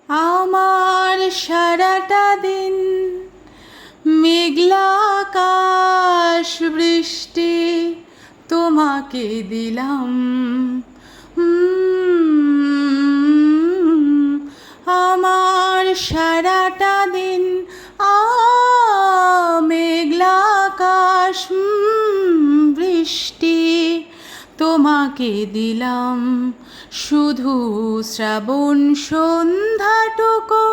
আমার সারাটা দিন মেঘলা আকাশ বৃষ্টি তোমাকে দিলাম। আমার সারাটা দিন মেঘলা আকাশ বৃষ্টি তোমাকে দিলাম। শুধু শ্রাবণ সন্ধ্যাটুকু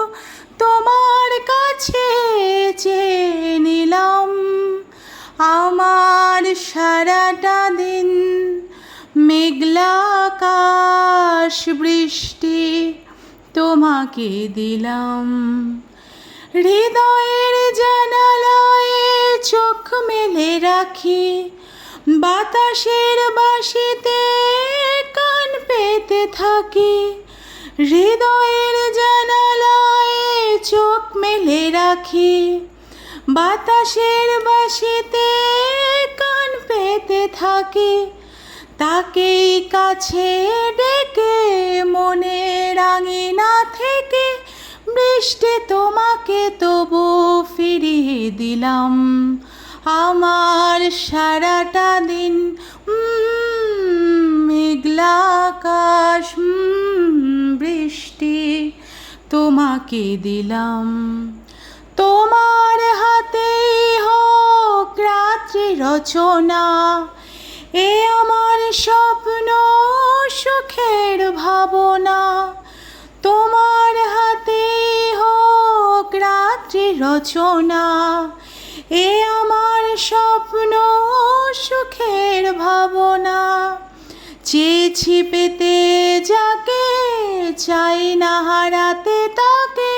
তোমার কাছে চেয়ে নিলাম। আমার সারাটা দিন মেঘলা আকাশ বৃষ্টি তোমাকে দিলাম। হৃদয়ের জানালায় চোখ মেলে রাখি, বাতাসের বাঁশিতে কান পেতে থাকি। হৃদয়ের জানালায় চোখ মেলে রাখি, বাতাসের বাঁশিতে কান পেতে থাকি। তাকেই কাছে ডেকে মনের আঙিনা থেকে বৃষ্টি তোমাকে তবু ফিরিয়ে দিলাম। আমার সারাটা দিন মেঘলা আকাশ বৃষ্টি তোমাকে দিলাম। তোমার হাতেই হোক রাত্রি রচনা, এ আমার স্বপ্ন সুখের ভাবনা। তোমার হাতেই হোক রাত্রি রচনা, এ আমার স্বপ্ন সুখের ভাবনা। চেয়েছি পেতে যাকে, চাই না হারাতে তাকে,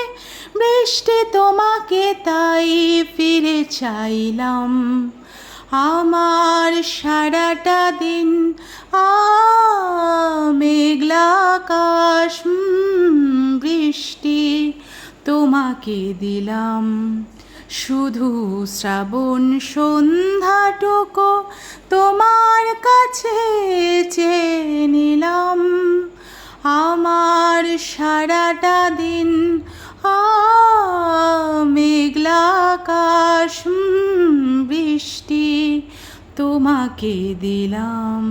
বৃষ্টি তোমাকে তাই ফিরে চাইলাম। আমার সারাটা দিন মেঘলা আকাশ বৃষ্টি তোমাকে দিলাম। শুধু শ্রাবণ সন্ধ্যাটুকু তোমার কাছে চেয়ে নিলাম। আমার সারাটা দিন মেঘলা আকাশ বৃষ্টি তোমাকে দিলাম।